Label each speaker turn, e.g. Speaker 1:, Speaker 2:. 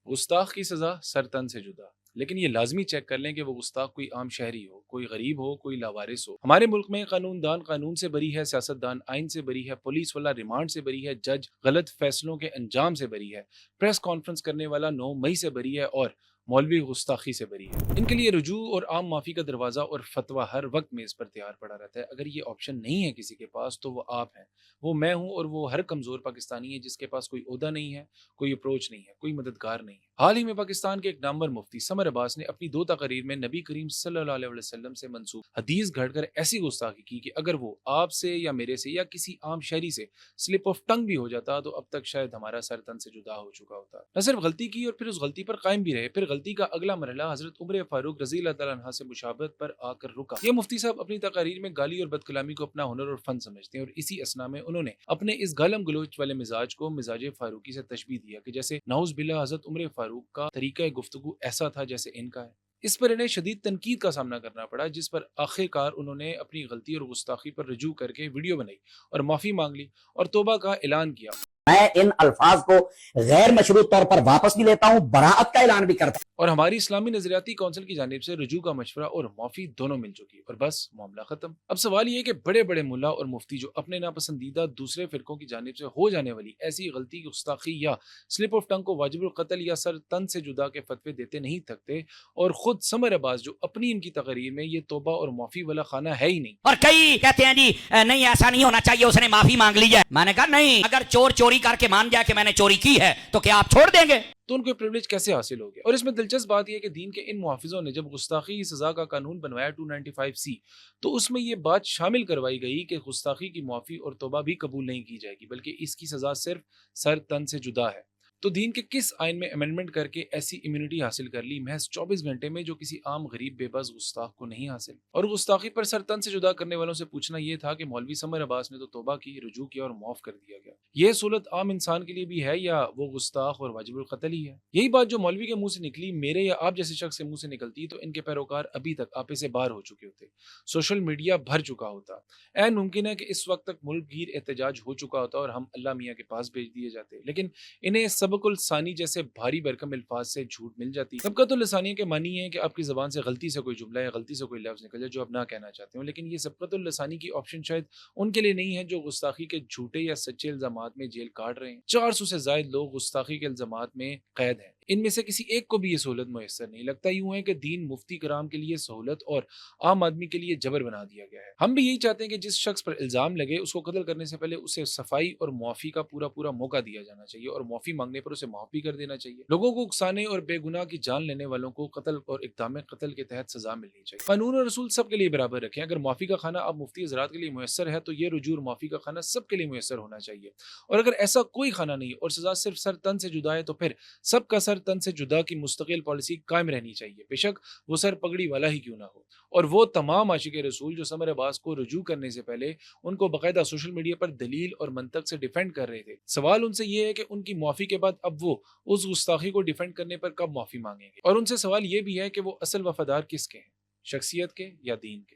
Speaker 1: گستاخ کی سزا سر تن سے جدا، لیکن یہ لازمی چیک کر لیں کہ وہ گستاخ کوئی عام شہری ہو، کوئی غریب ہو، کوئی لاوارث ہو۔ ہمارے ملک میں قانون دان قانون سے بری ہے، سیاست دان آئین سے بری ہے، پولیس والا ریمانڈ سے بری ہے، جج غلط فیصلوں کے انجام سے بری ہے، پریس کانفرنس کرنے والا 9 مئی سے بری ہے، اور مولوی گستاخی سے بری ہے۔ ان کے لیے رجوع اور عام معافی کا دروازہ اور فتویٰ ہر وقت میز پر تیار پڑا رہتا ہے۔ اگر یہ آپشن نہیں ہے کسی کے پاس تو وہ آپ ہیں، وہ میں ہوں، اور وہ ہر کمزور پاکستانی ہے جس کے پاس کوئی عہدہ نہیں ہے، کوئی اپروچ نہیں ہے، کوئی مددگار نہیں ہے۔ حال ہی میں پاکستان کے ایک نامور مفتی سمر عباس نے اپنی 2 تقاریر میں نبی کریم صلی اللہ علیہ وسلم سے منسوب حدیث گھڑ کر ایسی گستاخی کی کہ اگر وہ آپ سے یا میرے سے یا کسی عام شہری سے سلپ آف ٹنگ بھی ہو جاتا تو اب تک شاید ہمارا سر تن سے جدا ہو چکا ہوتا۔ نہ صرف غلطی کی اور پھر اس غلطی پر قائم بھی رہے، پھر غلطی کا اگلا مرحلہ حضرت عمر فاروق رضی اللہ تعالیٰ عنہ سے مشابہت پر آ کر رکا۔ یہ مفتی صاحب اپنی تقاریر میں گالی اور بد کلامی کو اپنا ہنر اور فن سمجھتے ہیں، اور اسی اسنا میں انہوں نے اپنے اس گالم گلوچ والے مزاج کو مزاج فاروقی سے تشبیہ دیا کہ جیسے نعوذ باللہ حضرت عمر فاروق کا طریقہ گفتگو ایسا تھا جیسے ان کا ہے۔ اس پر انہیں شدید تنقید کا سامنا کرنا پڑا، جس پر آخر کار انہوں نے اپنی غلطی اور گستاخی پر رجوع کر کے ویڈیو بنائی اور معافی مانگ لی اور توبہ کا اعلان کیا۔
Speaker 2: میں ان الفاظ کو غیر مشروط طور پر واپس بھی لیتا ہوں، براعت کا اعلان بھی کرتا ہوں۔
Speaker 1: اور ہماری اسلامی نظریاتی کونسل کی جانب سے رجوع کا مشورہ اور معافی دونوں مل چکی، اور بس معاملہ ختم۔ اب سوال یہ کہ بڑے بڑے ملا اور مفتی جو اپنے ناپسندیدہ دوسرے فرقوں کی جانب سے ہو جانے والی ایسی غلطی، گستاخی یا سلپ آف ٹنگ کو واجب القتل یا سر تن سے جدا کے فتوے دیتے نہیں تھکتے، اور خود سمر عباس جو اپنی ان کی تقریر میں یہ توبہ اور معافی والا خانہ ہے ہی نہیں۔
Speaker 3: اور کئی کہتے ہیں جی نہیں ایسا نہیں ہونا چاہیے، اس نے معافی مانگ لی ہے۔ میں نے کہا نہیں، اگر چور چوری کر کے مان جائے کہ میں نے چوری کی ہے تو کیا آپ چھوڑ دیں گے؟
Speaker 1: تو ان کو پریولیج کیسے حاصل ہو گیا؟ اور اس میں دلچسپ بات یہ کہ دین کے ان محافظوں نے جب گستاخی کی سزا کا قانون بنوایا 295C، تو اس میں یہ بات شامل کروائی گئی کہ گستاخی کی معافی اور توبہ بھی قبول نہیں کی جائے گی، بلکہ اس کی سزا صرف سر تن سے جدا ہے۔ تو دین کے کس آئین میں امینڈمنٹ کر کے ایسی امیونٹی حاصل کر لی محض 24 گھنٹے میں، جو کسی عام غریب بے بس گستاخ کو نہیں حاصل؟ اور گستاخی پر سر تن سے جدا کرنے والوں سے پوچھنا یہ تھا کہ مولوی سمر عباس نے تو توبہ کی، رجوع کیا اور معاف کر دیا گیا، یہ سہولت عام انسان کے لیے بھی ہے یا وہ گستاخ اور واجب القتل ہی ہے؟ یہی بات جو مولوی کے منہ سے نکلی میرے یا آپ جیسے شخص کے منہ سے نکلتی تو ان کے پیروکار ابھی تک آپے سے باہر ہو چکے ہوتے، سوشل میڈیا بھر چکا ہوتا، این ممکن ہے کہ اس وقت تک ملک گیر احتجاج ہو چکا ہوتا اور ہم اللہ میاں کے پاس بھیج دیے جاتے، لیکن انہیں سبق الثانی جیسے بھاری بھرکم الفاظ سے جھوٹ مل جاتی۔ سبقت اللسانیہ کے معنی ہے کہ آپ کی زبان سے غلطی سے کوئی جملہ یا غلطی سے کوئی لفظ نکل جائے جو آپ نہ کہنا چاہتے ہو، لیکن یہ سبقت اللسانی کی آپشن شاید ان کے لیے نہیں ہے جو گستاخی کے جھوٹے یا سچے الزامات میں جیل کاٹ رہے ہیں۔ 400 سے زائد لوگ گستاخی کے الزامات میں قید ہیں، ان میں سے کسی ایک کو بھی یہ سہولت میسر نہیں۔ لگتا یوں ہے کہ دین مفتی کرام کے لیے سہولت اور عام آدمی کے لیے جبر بنا دیا گیا ہے۔ ہم بھی یہی چاہتے ہیں کہ جس شخص پر الزام لگے اس کو قتل کرنے سے پہلے اسے صفائی اور معافی کا پورا موقع دیا جانا چاہیے، اور معافی مانگنے پر اسے معاف بھی کر دینا چاہیے۔ لوگوں کو اکسانے اور بے گناہ کی جان لینے والوں کو قتل اور اقدام قتل کے تحت سزا ملنی چاہیے۔ قانون اور رسول سب کے لیے برابر رکھیں۔ اگر معافی کا خانہ اب مفتی حضرات کے لیے میسر ہے تو یہ رجوع اور معافی کا خانہ سب کے لیے میسر ہونا چاہیے، اور اگر ایسا کوئی خانہ نہیں اور سزا صرف سر تن سے جدا ہے تو پھر سب کا سر تن سے جدا کی مستقل پالیسی قائم رہنی چاہیے، بے شک وہ سر پگڑی والا ہی کیوں نہ ہو۔ اور وہ تمام عاشق رسول جو سمر عباس کو رجوع کرنے سے پہلے ان کو باقاعدہ سوشل میڈیا پر دلیل اور منطق سے ڈیفینڈ کر رہے تھے، سوال ان سے یہ ہے کہ ان کی معافی کے بعد اب وہ اس گستاخی کو ڈیفینڈ کرنے پر کب معافی مانگیں گے؟ اور ان سے سوال یہ بھی ہے کہ وہ اصل وفادار کس کے ہیں، شخصیت کے یا دین کے؟